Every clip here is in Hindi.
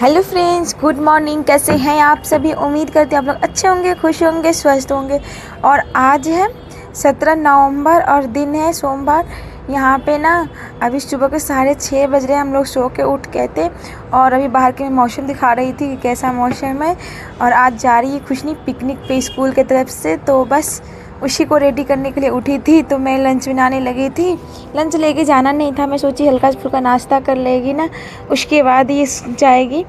Hello friends, good morning. कैसे हैं आप सभी? उम्मीद करते हैं आप लोग अच्छे होंगे, खुश होंगे, स्वस्थ होंगे। और आज है 17 नवंबर और दिन है सोमवार। यहाँ पे ना अभी सुबह के 6:30 बज रहे हैं। हम लोग सो के उठ गए थे और अभी बाहर के मौसम दिखा रही थी कि कैसा मौसम है। और आज जा रही है खुशनी पिकनिक पे स्कूल की तरफ से, तो बस उसी को रेडी करने के लिए उठी थी। तो मैं लंच बनाने लगी थी। लंच लेके जाना नहीं था, मैं सोची हल्का फुल्का नाश्ता कर लेगी ना, उसके बाद ये जाएगी।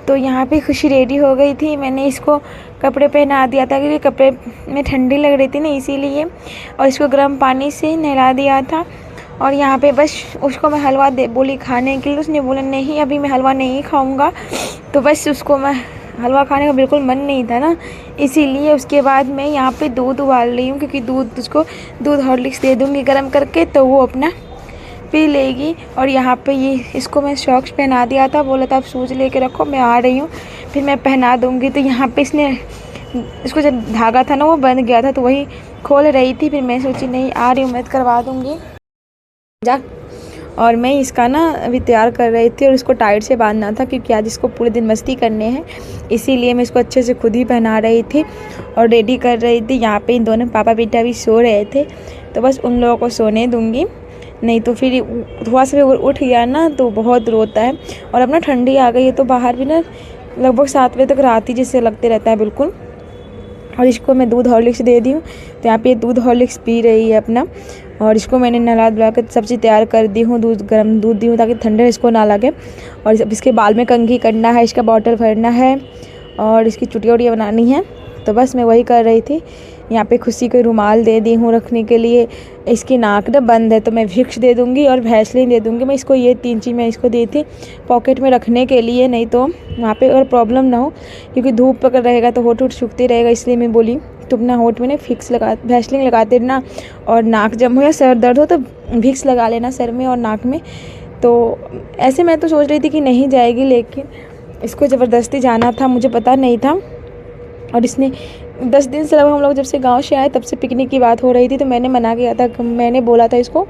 तो यहाँ पे खुशी रेडी हो गई थी। मैंने इसको कपड़े पहना दिया था क्योंकि कपड़े में ठंडी लग रही थी ना, इसीलिए। और इसको गर्म पानी से नहला दिया था। और यहाँ पे बस उसको मैं हलवा दे बोली खाने के लिए। उसने बोला नहीं, अभी मैं हलवा नहीं खाऊँगा। तो बस उसको मैं हलवा खाने का बिल्कुल मन नहीं था ना, इसीलिए। उसके बाद मैं यहाँ पे दूध उबाल रही हूँ क्योंकि उसको दूध हॉर्लिक्स दे दूँगी गर्म करके, तो वो अपना पी लेगी। और यहाँ पे ये इसको मैं सॉक्स पहना दिया था, बोला था आप शूज़ लेके रखो, मैं आ रही हूँ फिर मैं पहना दूँगी। तो यहाँ पे इसको जब धागा था ना वो बंद गया था, तो वही खोल रही थी। फिर मैं सोची नहीं, आ रही हूँ, मैं करवा दूँगी जा। और मैं इसका ना अभी तैयार कर रही थी और इसको टाइट से बांधना था क्योंकि आज इसको पूरे दिन मस्ती करने हैं, इसीलिए मैं इसको अच्छे से खुद ही पहना रही थी और रेडी कर रही थी। यहाँ पे इन दोनों पापा बेटा भी सो रहे थे, तो बस उन लोगों को सोने दूँगी, नहीं तो फिर थोड़ा सा उठ गया ना तो बहुत रोता है। और अब ना ठंडी आ गई है तो बाहर भी ना लगभग 7 बजे तक रात ही जैसे लगते रहता है बिल्कुल। और इसको मैं दूध हॉर्लिक्स दे दी हूँ, तो यहाँ पे दूध हॉर्लिक्स पी रही है अपना। और इसको मैंने नहला धुला कर सब चीज़ तैयार कर दी हूँ, गर्म दूध दी हूँ ताकि ठंडे इसको ना लगे। और अब इसके बाल में कंघी करना है, इसका बॉटल भरना है और इसकी चुटिया उटिया बनानी है, तो बस मैं वही कर रही थी। यहाँ पे खुशी को रुमाल दे दी हूँ रखने के लिए। इसकी नाक ना बंद है तो मैं विक्स दे दूँगी और वैसलीन दे दूँगी। मैं इसको ये 3 चीज़ मैं इसको दी थी पॉकेट में रखने के लिए, नहीं तो वहाँ पे अगर प्रॉब्लम ना हो, क्योंकि धूप पकड़ रहेगा तो होठ सूखते रहेगा। इसलिए मैं बोली तुम ना होठ में ना वैसलीन लगाते रहना, और नाक जम हो या सर दर्द हो तो विक्स लगा लेना सर में और नाक में। तो ऐसे मैं तो सोच रही थी कि नहीं जाएगी, लेकिन इसको ज़बरदस्ती जाना था, मुझे पता नहीं था। और इसने 10 दिन से लगभग हम लोग जब से गांव से आए तब से पिकनिक की बात हो रही थी, तो मैंने मना किया था। मैंने बोला था इसको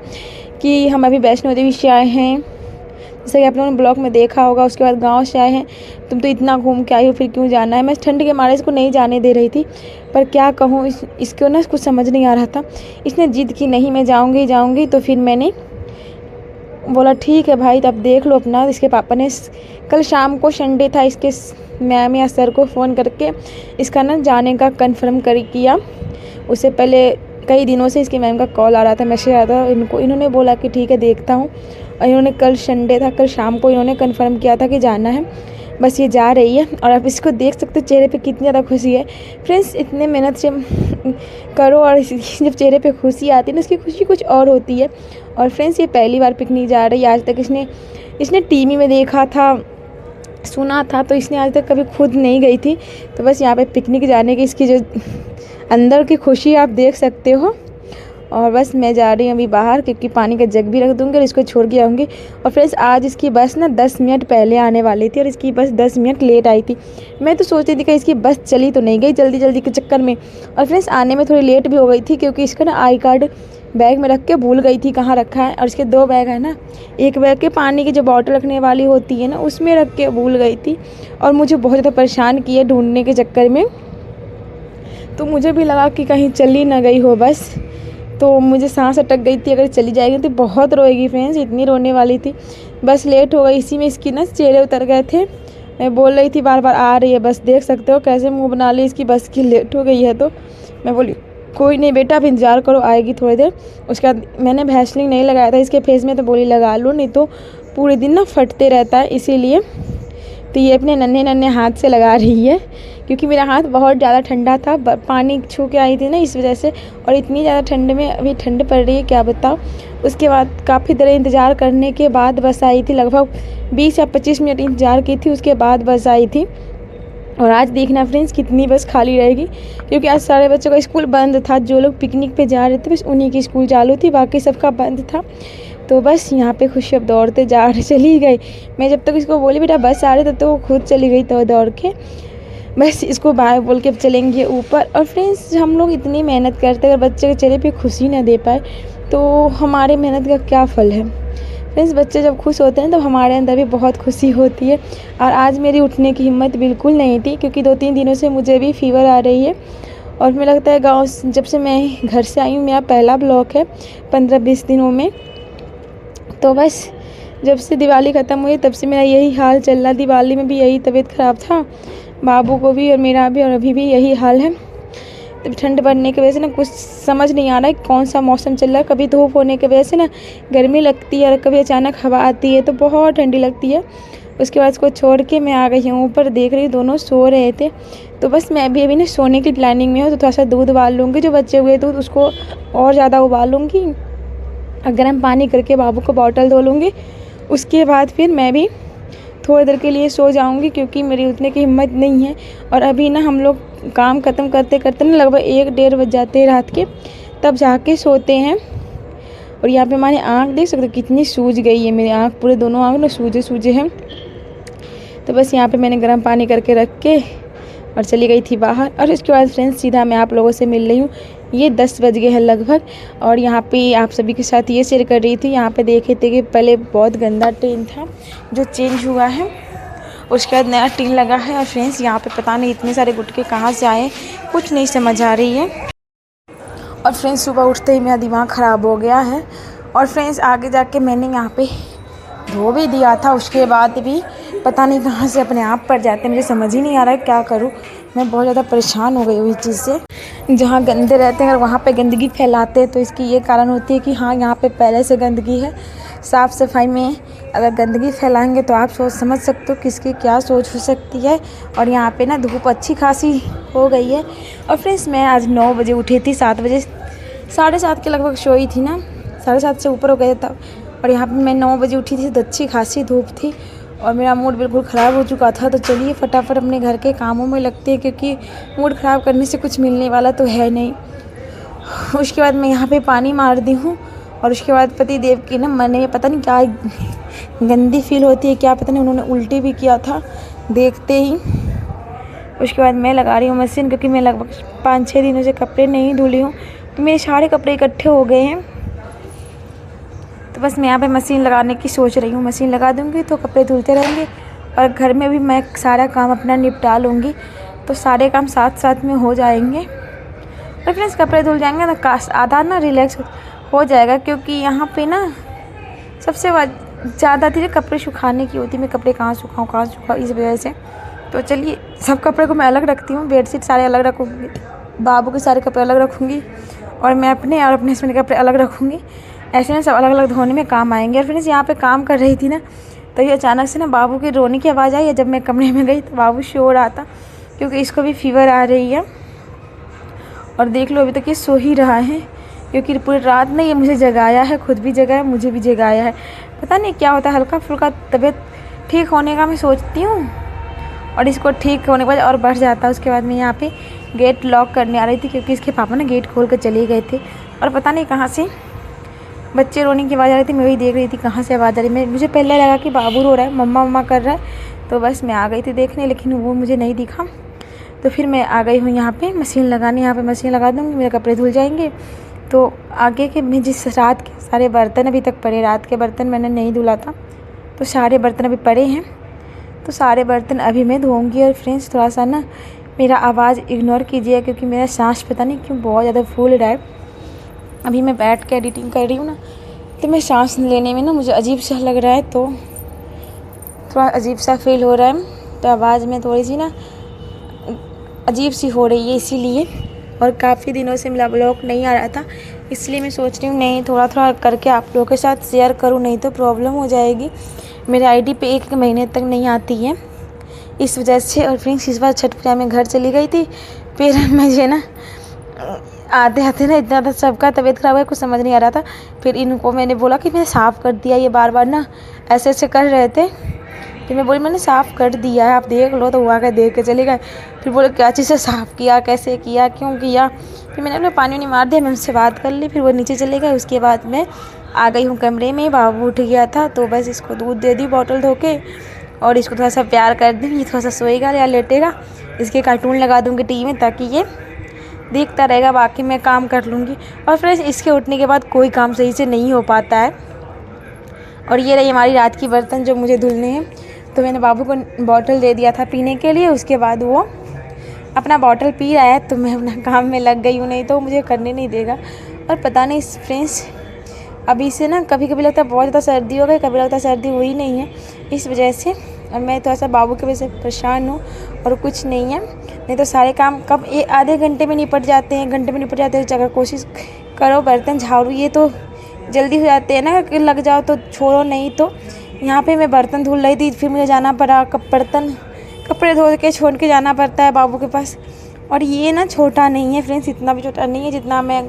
कि हम अभी वैष्णो देवी से आए हैं, जैसे कि आप लोगों ने ब्लॉग में देखा होगा। उसके बाद गांव से आए हैं, तुम तो इतना घूम के आई हो, फिर क्यों जाना है। मैं ठंड के मारे इसको नहीं जाने दे रही थी, पर क्या कहूँ, इसको ना कुछ समझ नहीं आ रहा था। इसने जिद की नहीं मैं जाऊँगी। तो फिर मैंने बोला ठीक है भाई, तो अब देख लो अपना। इसके पापा ने कल शाम को, संडे था, इसके मैम या सर को फ़ोन करके इसका ना जाने का कंफर्म किया। उससे पहले कई दिनों से इसके मैम का कॉल आ रहा था, मैसेज आ रहा था। इन्होंने बोला कि ठीक है देखता हूँ। और इन्होंने कल संडे था, कल शाम को इन्होंने कंफर्म किया था कि जाना है। बस ये जा रही है और आप इसको देख सकते हो चेहरे पे कितनी ज़्यादा खुशी है। फ्रेंड्स, इतने मेहनत से करो और जब चेहरे पे खुशी आती है ना, उसकी खुशी कुछ और होती है। और फ्रेंड्स, ये पहली बार पिकनिक जा रही है। आज तक इसने टीवी में देखा था, सुना था, तो इसने आज तक कभी खुद नहीं गई थी। तो बस यहाँ पे पिकनिक जाने की इसकी जो अंदर की खुशी आप देख सकते हो। और बस मैं जा रही हूँ अभी बाहर, क्योंकि पानी का जग भी रख दूँगी और इसको छोड़ के आऊँगी। और फ्रेंड्स, आज इसकी बस ना 10 मिनट पहले आने वाली थी और इसकी बस 10 मिनट लेट आई थी। मैं तो सोचती थी कि इसकी बस चली तो नहीं गई जल्दी के चक्कर में। और फ्रेंड्स, आने में थोड़ी लेट भी हो गई थी क्योंकि इसका ना आई कार्ड बैग में रख के भूल गई थी कहाँ रखा है। और इसके 2 बैग है ना, एक बैग के पानी की जो बॉटल रखने वाली होती है ना, उसमें रख के भूल गई थी और मुझे बहुत ज़्यादा परेशान किए ढूंढने के चक्कर में। तो मुझे भी लगा कि कहीं चली ना गई हो बस, तो मुझे सांस अटक गई थी। अगर चली जाएगी तो बहुत रोएगी फ्रेंड्स, इतनी रोने वाली थी। बस लेट हो गई, इसी में इसकी ना चेहरे उतर गए थे। मैं बोल रही थी बार बार आ रही है बस, देख सकते हो कैसे मुंह बना ली इसकी बस की, लेट हो गई है। तो मैं बोली कोई नहीं बेटा, अब इंतज़ार करो, आएगी थोड़ी देर। उसके बाद मैंने वैसलीन नहीं लगाया था इसके फेस में, तो बोली लगा लो, नहीं तो पूरे दिन ना फटते रहता है, इसीलिए। तो ये अपने नन्हे हाथ से लगा रही है क्योंकि मेरा हाथ बहुत ज़्यादा ठंडा था, पानी छू के आई थी ना इस वजह से। और इतनी ज़्यादा ठंड में अभी ठंड पड़ रही है क्या बताओ। उसके बाद काफ़ी देर इंतज़ार करने के बाद बस आई थी, लगभग 20 या 25 मिनट इंतज़ार की थी, उसके बाद बस आई थी। और आज देखना फ्रेंड्स कितनी बस खाली रहेगी, क्योंकि आज सारे बच्चों का स्कूल बंद था। जो लोग पिकनिक पे जा रहे थे बस उन्हीं की स्कूल चालू थी, बाकी सबका बंद था। तो बस यहाँ पे खुशी अब दौड़ते चली गई। मैं जब तक इसको बोली बेटा बस आ रही तब तो वो खुद चली गई तो दौड़ के। बस इसको बाय बोल के अब चलेंगे ऊपर। और फ्रेंड्स, हम लोग इतनी मेहनत करते, अगर बच्चे के चेहरे पे खुशी ना दे पाए तो हमारे मेहनत का क्या फल है। फ्रेंड्स बच्चे जब खुश होते हैं तब हमारे अंदर भी बहुत खुशी होती है। और आज मेरी उठने की हिम्मत बिल्कुल नहीं थी, क्योंकि 2-3 दिनों से मुझे भी फ़ीवर आ रही है। और मुझे लगता है गाँव जब से मैं घर से आई हूँ, मेरा पहला ब्लॉक है 15-20 दिनों में। तो बस जब से दिवाली ख़त्म हुई तब से मेरा यही हाल चल रहा। दिवाली में भी यही तबीयत ख़राब था, बाबू को भी और मेरा भी, और अभी भी यही हाल है। तब ठंड बढ़ने की वजह से ना कुछ समझ नहीं आ रहा है कौन सा मौसम चल रहा है। कभी धूप होने की वजह से ना गर्मी लगती है और कभी अचानक हवा आती है तो बहुत ठंडी लगती है। उसके बाद इसको छोड़ के मैं आ गई हूँ ऊपर, देख रही दोनों सो रहे थे। तो बस मैं अभी ना सोने की प्लानिंग में हूँ, तो थोड़ा सा दूध उबाल लूँगी, जो बचे हुए दूध उसको और ज़्यादा उबाल लूँगी और गर्म पानी करके बाबू को बॉटल धो लूँगी। उसके बाद फिर मैं भी थोड़ी देर के लिए सो जाऊंगी, क्योंकि मेरी उठने की हिम्मत नहीं है। और अभी ना हम लोग काम ख़त्म करते करते ना लगभग 1-1:30 बज जाते हैं रात के, तब जाके सोते हैं। और यहाँ पे हमारी आँख देख सकते हो कितनी सूज गई है, मेरी आँख पूरे दोनों आँख ना सूजे सूजे हैं। तो बस यहाँ पे मैंने गर्म पानी करके रख के और चली गई थी बाहर। और इसके बाद फ्रेंड्स सीधा मैं आप लोगों से मिल रही हूँ। ये 10 बज गए हैं लगभग, और यहाँ पे आप सभी के साथ ये शेयर कर रही थी। यहाँ पे देखे थे कि पहले बहुत गंदा ट्रेन था जो चेंज हुआ है, उसके बाद नया ट्रेन लगा है। और फ्रेंड्स यहाँ पे पता नहीं इतने सारे गुटके कहाँ से आए, कुछ नहीं समझ आ रही है। और फ्रेंड्स सुबह उठते ही मेरा दिमाग ख़राब हो गया है। और फ्रेंड्स आगे जाके मैंने यहाँ पे धो भी दिया था, उसके बाद भी पता नहीं कहाँ से अपने आप पड़ जाते हैं। मुझे समझ ही नहीं आ रहा है क्या करूँ। मैं बहुत ज़्यादा परेशान हो गई हूँ इस चीज़ से। जहाँ गंदे रहते हैं और वहाँ पे गंदगी फैलाते हैं, तो इसकी ये कारण होती है कि हाँ यहाँ पे पहले से गंदगी है। साफ़ सफाई में अगर गंदगी फैलाएंगे तो आप सोच समझ सकते हो किसकी क्या सोच हो सकती है। और यहाँ पे ना धूप अच्छी खासी हो गई है। और फ्रेंड्स मैं आज 9 बजे उठी थी, 7 बजे 7:30 के लगभग सोई थी ना, 7:30 से ऊपर हो गया था। और यहाँ पे मैं 9 बजे उठी थी तो अच्छी खासी धूप थी और मेरा मूड बिल्कुल ख़राब हो चुका था। तो चलिए फटाफट अपने घर के कामों में लगते हैं, क्योंकि मूड ख़राब करने से कुछ मिलने वाला तो है नहीं। उसके बाद मैं यहाँ पे पानी मार दी हूँ। और उसके बाद पति देव की ना मन में पता नहीं क्या गंदी फील होती है, क्या पता नहीं, उन्होंने उल्टी भी किया था देखते ही। उसके बाद मैं लगा रही हूँ मशीन, क्योंकि मैं लगभग 5-6 दिनों से कपड़े नहीं धुली हूँ, तो मेरे सारे कपड़े इकट्ठे हो गए हैं। तो बस मैं यहाँ पे मशीन लगाने की सोच रही हूँ। मशीन लगा दूँगी तो कपड़े धुलते रहेंगे और घर में भी मैं सारा काम अपना निपटा लूँगी, तो सारे काम साथ साथ में हो जाएंगे। और फ्रेंड्स कपड़े धुल जाएंगे तो आधा ना रिलैक्स हो जाएगा, क्योंकि यहाँ पे ना सबसे ज़्यादा चीज़ें कपड़े सुखाने की होती है। मैं कपड़े कहाँ सुखाऊँ इस वजह से। तो चलिए सब कपड़े को मैं अलग रखती हूँ, बेडशीट सारे अलग रखूँगी, बाबू के सारे कपड़े अलग रखूँगी और मैं अपने और अपने हस्बैंड के कपड़े अलग रखूँगी। ऐसे में सब अलग अलग धोने में काम आएंगे। और फ्रेंड्स यहाँ पे काम कर रही थी ना, तो ये अचानक से ना बाबू की रोने की आवाज़ आई है। जब मैं कमरे में गई तो बाबू सो रहा था, क्योंकि इसको भी फीवर आ रही है। और देख लो अभी तक ये सो ही रहा है, क्योंकि पूरी रात ने ये मुझे जगाया है, खुद भी जगाया, मुझे भी जगाया है। पता नहीं क्या होता है, हल्का फुल्का तबीयत ठीक होने का मैं सोचती हूँ और इसको ठीक होने के बाद और बढ़ जाता है। उसके बाद मैं यहाँ पे गेट लॉक करने आ रही थी, क्योंकि इसके पापा ना गेट खोल कर चले गए थे और पता नहीं कहाँ से बच्चे रोने की आवाज़ आ रही थी। मैं वही देख रही थी कहाँ से आवाज़ आ रही। मुझे पहले लगा कि बाबू रो रहा है, मम्मा मम्मा कर रहा है, तो बस मैं आ गई थी देखने, लेकिन वो मुझे नहीं दिखा। तो फिर मैं आ गई हूँ यहाँ पे मशीन लगाने। यहाँ पे मशीन लगा दूँगी, मेरे कपड़े धुल जाएंगे। तो आगे के मैं जिस रात के सारे बर्तन अभी तक पड़े, रात के बर्तन मैंने नहीं धुला था, तो सारे बर्तन अभी पड़े हैं, तो सारे बर्तन अभी मैं धोऊँगी। और फ्रेंड्स थोड़ा सा ना मेरा आवाज़ इग्नोर कीजिए, क्योंकि मेरा सांस पता नहीं क्यों बहुत ज़्यादा फूल रहा है। अभी मैं बैठ के एडिटिंग कर रही हूँ ना, तो मैं सांस लेने में ना मुझे अजीब सा लग रहा है, तो थोड़ा अजीब सा फील हो रहा है। तो आवाज़ में थोड़ी सी ना अजीब सी हो रही है इसीलिए। और काफ़ी दिनों से मेरा ब्लॉग नहीं आ रहा था, इसलिए मैं सोच रही हूँ नहीं थोड़ा थोड़ा करके आप लोगों के साथ शेयर करूँ, नहीं तो प्रॉब्लम हो जाएगी। मेरे आईडी पे 1 महीने तक नहीं आती है इस वजह से। और फ्रेंड्स इस बार छठ पूजा में घर चली गई थी, फिर मुझे ना आते आते ना इतना था सबका तबीयत ख़राब है, कुछ समझ नहीं आ रहा था। फिर इनको मैंने बोला कि मैंने साफ़ कर दिया, ये बार बार ना ऐसे ऐसे कर रहे थे, फिर मैं बोली मैंने साफ़ कर दिया है, आप देख लो। तो वो आकर देख के चले गए। फिर बोले क्या चीज़ से साफ़ किया, कैसे किया, क्यों किया। फिर मैंने अपने पानी मार दिया, मैं उनसे बात कर ली, फिर वो नीचे चले गए। उसके बाद मैं आ गई हूँ कमरे में, बाबू उठ गया था, तो बस इसको दूध दे दी बॉटल धो के, और इसको थोड़ा सा प्यार कर दूँ, ये थोड़ा सा सोएगा या लेटेगा। इसके कार्टून लगा दूँगी टीवी में, ताकि ये देखता रहेगा, बाकी मैं काम कर लूँगी। और फ्रेंड्स इसके उठने के बाद कोई काम सही से नहीं हो पाता है। और ये रही हमारी रात की बर्तन जो मुझे धुलने हैं। तो मैंने बाबू को बॉटल दे दिया था पीने के लिए, उसके बाद वो अपना बॉटल पी रहा है, तो मैं अपना काम में लग गई हूँ, नहीं तो मुझे करने नहीं देगा। और पता नहीं फ्रेंड्स, अभी से ना कभी कभी लगता है बहुत ज़्यादा सर्दी हो गई, कभी लगता है सर्दी हुई नहीं है, इस वजह से। और मैं थोड़ा सा बाबू की वजह से परेशान हूँ और कुछ नहीं है, नहीं तो सारे काम कब आधे घंटे में निपट जाते हैं, घंटे में निपट जाते हैं। अगर कोशिश करो बर्तन झाड़ू ये तो जल्दी हो जाते हैं ना, कि लग जाओ तो छोड़ो नहीं। तो यहाँ पे मैं बर्तन धुल रही थी, फिर मुझे जाना पड़ा कपड़े धो के छोड़ के जाना पड़ता है बाबू के पास। और ये ना छोटा नहीं है फ्रेंड्स, इतना भी छोटा नहीं है जितना मैं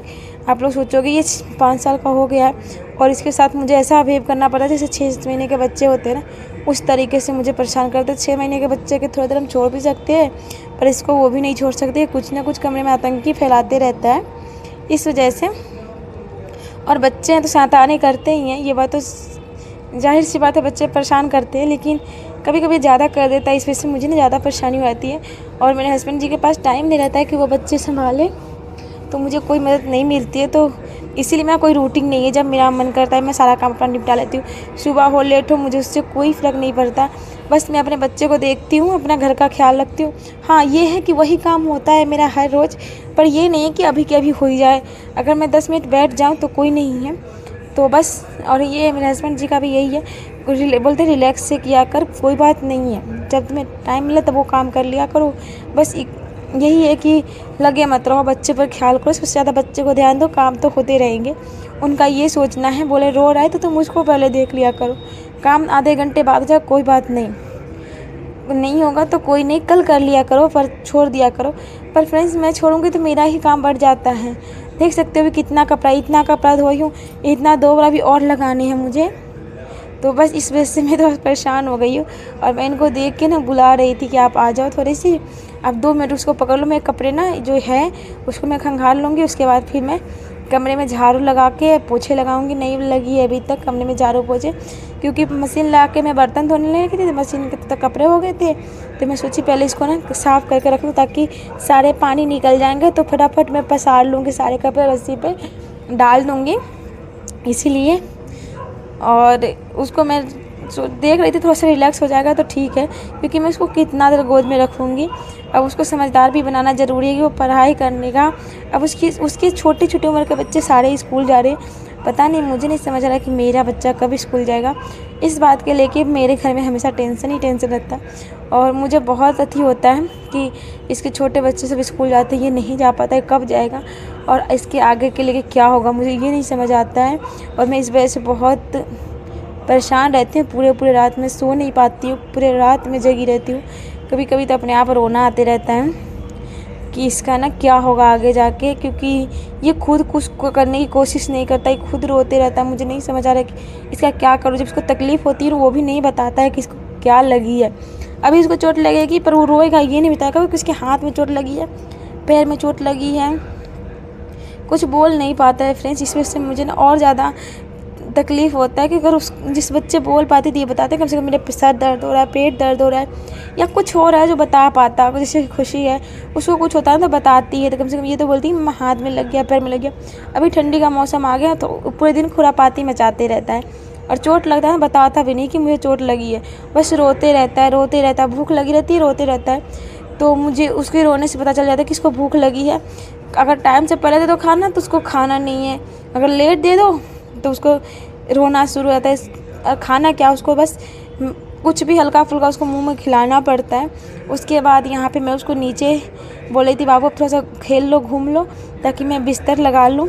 आप लोग सोचोगे। ये 5 साल का हो गया है और इसके साथ मुझे ऐसा बिहेव करना पड़ता है जैसे 6 महीने के बच्चे होते हैं ना, उस तरीके से मुझे परेशान करते हैं। 6 महीने के बच्चे के थोड़ी देर हम छोड़ भी सकते हैं, पर इसको वो भी नहीं छोड़ सकते, कुछ ना कुछ कमरे में आतंकी फैलाते रहता है, इस वजह से। और बच्चे हैं तो शैतानी करते ही हैं, ये बात तो जाहिर सी बात है, बच्चे परेशान करते हैं, लेकिन कभी कभी ज़्यादा कर देता है, इस वजह से मुझे ना ज़्यादा परेशानी हो जाती है। और मेरे हस्बैंड जी के पास टाइम नहीं रहता है कि वो बच्चे संभालें, तो मुझे कोई मदद नहीं मिलती है। तो इसीलिए मेरा कोई रूटीन नहीं है, जब मेरा मन करता है मैं सारा काम अपना निपटा लेती हूँ। सुबह हो लेट हो मुझे उससे कोई फ़र्क नहीं पड़ता, बस मैं अपने बच्चे को देखती हूँ, अपना घर का ख्याल रखती हूँ। हाँ ये है कि वही काम होता है मेरा हर रोज़, पर ये नहीं है कि अभी के अभी हो ही जाए। अगर मैं 10 मिनट बैठ जाऊँ तो कोई नहीं है, तो बस। और ये मेरे हस्बैंड जी का भी यही है, बोलते रिलैक्स से किया कर, कोई बात नहीं है, जब तुम्हें टाइम मिले तब वो काम कर लिया करो। बस यही है कि लगे मत रहो, बच्चे पर ख्याल करो, सबसे ज़्यादा बच्चे को ध्यान दो, काम तो होते रहेंगे। उनका ये सोचना है, बोले रो रहा है तो तुम उसको पहले देख लिया करो, काम आधे घंटे बाद जाए कोई बात नहीं होगा तो कोई नहीं, कल कर लिया करो, पर छोड़ दिया करो। पर फ्रेंड्स मैं छोड़ूंगी तो मेरा ही काम बढ़ जाता है। देख सकते हो भी इतना कपड़ा धोई हूँ, इतना 2 बार भी और लगाने हैं मुझे, तो बस इस वजह से मैं तो परेशान हो गई हूँ। और मैं इनको देख के ना बुला रही थी कि आप आ जाओ थोड़ी सी, अब 2 मिनट उसको पकड़ लो, मैं कपड़े ना जो है उसको मैं खंगाल लूँगी, उसके बाद फिर मैं कमरे में झाड़ू लगा के पोछे लगाऊंगी। नहीं लगी है अभी तक कमरे में झाड़ू पोछे, क्योंकि मशीन ला के मैं बर्तन धोने लगी थी, तो मशीन के तक कपड़े हो गए थे, तो मैं सोची पहले इसको ना साफ़ करके रख लूँ, ताकि सारे पानी निकल जाएंगे, तो फटाफट मैं पसार लूँगी, सारे कपड़े रस्सी पे डाल दूँगी, इसीलिए। और उसको मैं देख रही थी थोड़ा सा रिलैक्स हो जाएगा तो ठीक है, क्योंकि मैं उसको कितना देर गोद में रखूँगी। अब उसको समझदार भी बनाना ज़रूरी है कि वो पढ़ाई करने का। अब उसकी छोटी उम्र के बच्चे सारे स्कूल जा रहे हैं, पता नहीं, मुझे नहीं समझ आ रहा कि मेरा बच्चा कब स्कूल जाएगा। इस बात के लेके मेरे घर में हमेशा टेंशन ही टेंशन रहता है, और मुझे बहुत अति होता है कि इसके छोटे बच्चे सब स्कूल जाते हैं, ये नहीं जा पाता है, कब जाएगा और इसके आगे के लेके क्या होगा, मुझे ये नहीं समझ आता है। और मैं इस वजह से बहुत परेशान रहती हूँ, पूरे रात में सो नहीं पाती हूँ, पूरे रात में जगी रहती हूँ। कभी कभी तो अपने आप रोना आते रहता है कि इसका ना क्या होगा आगे जाके, क्योंकि ये खुद कुछ करने की कोशिश नहीं करता, ये खुद रोते रहता है। मुझे नहीं समझ आ रहा कि इसका क्या करूँ। जब इसको तकलीफ़ होती है वो भी नहीं बताता है कि इसको क्या लगी है। अभी इसको चोट लगेगी पर वो रोएगा, ये नहीं बताएगा कि इसके हाथ में चोट लगी है, पैर में चोट लगी है, कुछ बोल नहीं पाता है फ्रेंड्स। इस वजह से मुझे ना और ज़्यादा तकलीफ़ होता है कि अगर जिस बच्चे बोल पाते थे ये बताते कम से कम मेरे सर दर्द हो रहा है, पेट दर्द हो रहा है या कुछ हो रहा है जो बता पाता, जैसे खुशी है उसको कुछ होता है तो बताती है, तो कम से कम ये तो बोलती है हाथ में लग गया, पैर में लग गया। अभी ठंडी का मौसम आ गया तो पूरे दिन खुरापाती मचाते रहता है, और चोट लगता है बताता भी नहीं कि मुझे चोट लगी है, बस रोते रहता है, भूख लगी रहती है, रोते रहता है। तो मुझे उसके रोने से पता चल जाता है कि इसको भूख लगी है। अगर टाइम से पहले दे दो खाना तो उसको खाना नहीं है, अगर लेट दे दो तो उसको रोना शुरू हो जाता है। खाना क्या, उसको बस कुछ भी हल्का फुल्का उसको मुंह में खिलाना पड़ता है। उसके बाद यहाँ पे मैं उसको नीचे बोल रही थी बाबू थोड़ा सा खेल लो, घूम लो, ताकि मैं बिस्तर लगा लूँ।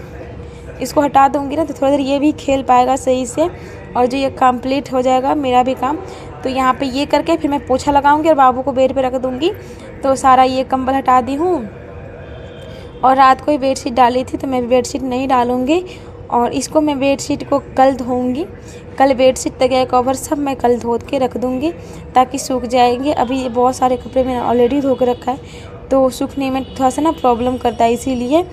इसको हटा दूँगी ना तो थोड़ा देर ये भी खेल पाएगा सही से, और जो ये कंप्लीट हो जाएगा मेरा भी काम। तो यहाँ पे ये करके फिर मैं पोछा लगाऊंगी और बाबू को बेड पे रख दूँगी। तो सारा ये कंबल हटा दी हूँ, और रात को ही बेडशीट डाली थी तो मैं बेडशीट नहीं डालूँगी, और इसको मैं बेडशीट को कल धोऊंगी। कल बेडशीट तकिया कवर सब मैं कल धो के रख दूँगी ताकि सूख जाएंगे। अभी ये बहुत सारे कपड़े मैंने ऑलरेडी धो के रखा है तो सूखने में थोड़ा सा ना प्रॉब्लम करता है, इसीलिए।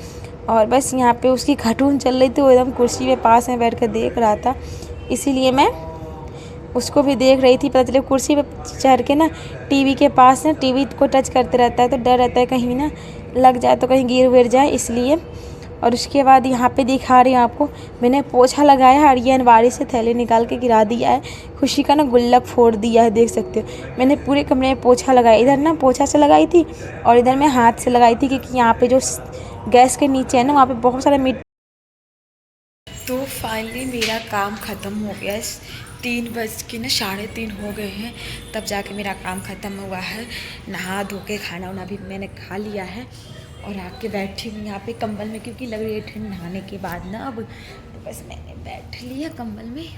और बस यहाँ पे उसकी कार्टून चल रही थी, वो एकदम कुर्सी पे पास में बैठ कर देख रहा था, इसीलिए मैं उसको भी देख रही थी। पता चले कुर्सी पे चढ़ के ना टीवी के पास ना टीवी को टच करते रहता है, तो डर रहता है कहीं ना लग जाए तो कहीं गिर विर जाए, इसलिए। और उसके बाद यहाँ पे दिखा रही हूँ आपको, मैंने पोछा लगाया है और ये अलमारी से थैले निकाल के गिरा दिया है। खुशी का ना गुल्लक फोड़ दिया है, देख सकते हो। मैंने पूरे कमरे में पोछा लगाया, इधर ना पोछा से लगाई थी और इधर मैं हाथ से लगाई थी, क्योंकि यहाँ पे जो गैस के नीचे है ना, वहाँ पे बहुत सारा मिट्टी। तो फाइनली मेरा काम ख़त्म हो गया है। 3:03 हो गए हैं, तब जाके मेरा काम ख़त्म हुआ है। नहा धो के खाना वाना भी मैंने खा लिया है और आके बैठी हूँ यहाँ पे कंबल में, क्योंकि लग रही है ठंड नहाने के बाद ना अब। तो बस मैंने बैठ लिया कंबल में।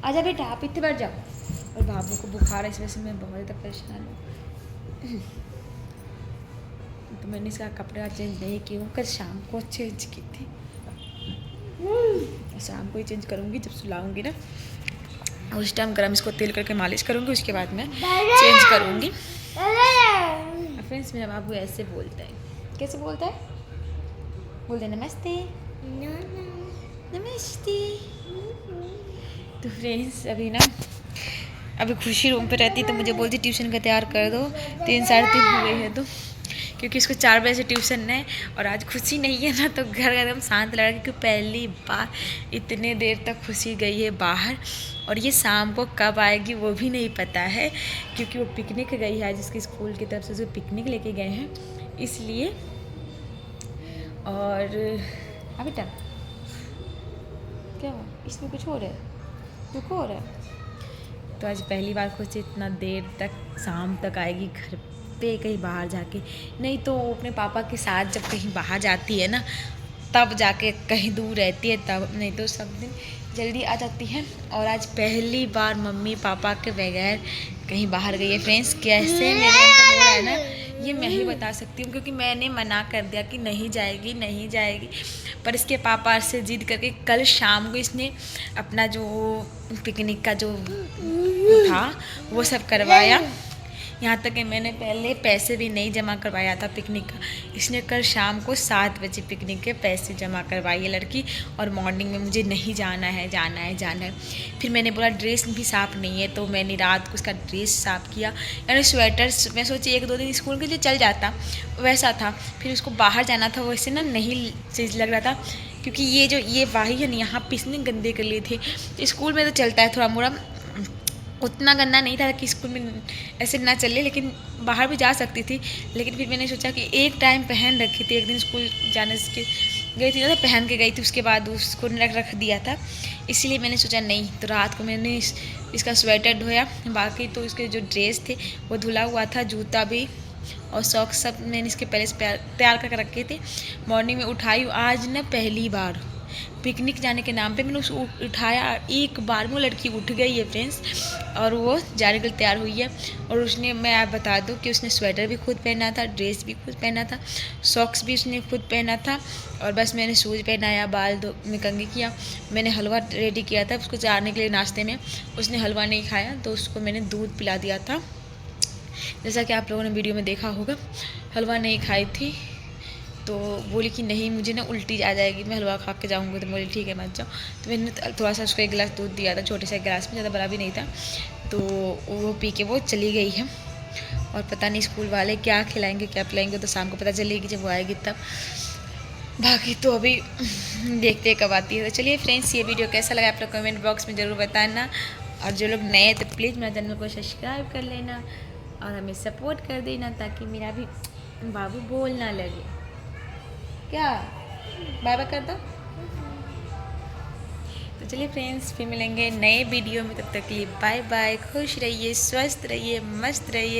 आजा बेटा, आप इतने बैठ जाओ। और बाबू को बुखार है, इस वजह से मैं बहुत ज़्यादा परेशान हूँ। तो मैंने इसका कपड़ा चेंज नहीं किया, कल शाम को चेंज की थी। शाम को ही चेंज करूँगी जब सुलाऊँगी ना, उस टाइम गरम इसको तेल करके मालिश करूँगी, उसके बाद मैं चेंज करूँगी। फ्रेंड्स, मेरा बाबू ऐसे बोलता है। कैसे बोलता है? बोलते नमस्ते। नमस्ते। तो फ्रेंड्स, अभी खुशी रूम पे रहती तो मुझे बोलती ट्यूशन का तैयार कर दो। 3 साढ़े 3 हो गई है, तो क्योंकि उसको 4 बजे से ट्यूशन है और आज खुशी नहीं है ना, तो घर एकदम शांत लगा, क्योंकि पहली बार इतने देर तक खुशी गई है बाहर। और ये शाम को कब आएगी वो भी नहीं पता है, क्योंकि वो पिकनिक गई है, जिसकी स्कूल की तरफ से जो पिकनिक लेके गए हैं, इसलिए। और अभी तक क्या हुआ? इसमें कुछ हो रहा है, दुख हो रहा है। तो आज पहली बार खुशी इतना देर तक शाम तक आएगी घर पे, कहीं बाहर जाके। नहीं तो वो अपने पापा के साथ जब कहीं बाहर जाती है ना, तब जाके कहीं दूर रहती है तब, नहीं तो सब दिन जल्दी आ जाती है। और आज पहली बार मम्मी पापा के बगैर कहीं बाहर गई है। फ्रेंड्स, कैसे मेरे अंदर हो रहा है ना, ये मैं ही बता सकती हूँ, क्योंकि मैंने मना कर दिया कि नहीं जाएगी नहीं जाएगी। पर इसके पापा से जिद करके कल शाम को इसने अपना जो पिकनिक का जो था वो सब करवाया। यहाँ तक कि मैंने पहले पैसे भी नहीं जमा करवाया था पिकनिक का। इसने कल शाम को 7 बजे पिकनिक के पैसे जमा करवाई है लड़की, और मॉर्निंग में मुझे नहीं जाना है, जाना है, जाना है। फिर मैंने बोला ड्रेस भी साफ़ नहीं है, तो मैंने रात को उसका ड्रेस साफ़ किया। यानी स्वेटर मैं सोची 1-2 दिन स्कूल के लिए चल जाता, वैसा था। फिर उसको बाहर जाना था, वैसे ना नहीं चीज़ लग रहा था, क्योंकि ये वाही है ना, यहाँ पे इसने गंदे कर लिए थे। स्कूल में तो चलता है थोड़ा मोड़ा, उतना गंदा नहीं था कि स्कूल में ऐसे ना चले, लेकिन बाहर भी जा सकती थी। लेकिन फिर मैंने सोचा कि एक टाइम पहन रखी थी, एक दिन स्कूल जाने के गई थी ना, तो पहन के गई थी, उसके बाद उसको रख दिया था, इसलिए मैंने सोचा नहीं। तो रात को मैंने इसका स्वेटर धोया, बाकी तो इसके जो ड्रेस थे वो धुला हुआ था, जूता भी और सॉक्स सब मैंने इसके पहले से तैयार करके रखे थे। मॉर्निंग में उठाई आज ना, पहली बार पिकनिक जाने के नाम पे मैंने उसको उठाया, एक बार में वो लड़की उठ गई है फ्रेंड्स, और वो जाने के लिए तैयार हुई है। और उसने, मैं आप बता दूं कि उसने स्वेटर भी खुद पहना था, ड्रेस भी खुद पहना था, सॉक्स भी उसने खुद पहना था, और बस मैंने शूज़ पहनाया, बाल में कंघी किया। मैंने हलवा रेडी किया था उसको जाने के लिए नाश्ते में, उसने हलवा नहीं खाया तो उसको मैंने दूध पिला दिया था, जैसा कि आप लोगों ने वीडियो में देखा होगा। हलवा नहीं खाई थी तो बोली कि नहीं मुझे ना उल्टी आ जाएगी, मैं हलवा खा के जाऊँगी। तो बोली ठीक है मत जाओ। तो मैंने थोड़ा सा उसको 1 गिलास दूध दिया था, छोटे से गिलास में, ज़्यादा बड़ा भी नहीं था। तो वो पी के वो चली गई है, और पता नहीं स्कूल वाले क्या खिलाएंगे क्या पिलाएंगे, तो शाम को पता चलेगी जब वो आएगी तब। बाकी तो अभी देखते कब आती है। तो चलिए फ्रेंड्स, ये वीडियो कैसा लगा आप लोग कमेंट बॉक्स में ज़रूर बताना, और जो लोग नए तो प्लीज़ मेरे चैनल को सब्सक्राइब कर लेना और हमें सपोर्ट कर देना, ताकि मेरा भी बाबू बोल ना लगे। क्या बाय बाय कर दो। तो चलिए फ्रेंड्स, फिर मिलेंगे नए वीडियो में, तब तक के लिए बाय बाय। खुश रहिए, स्वस्थ रहिए, मस्त रहिए।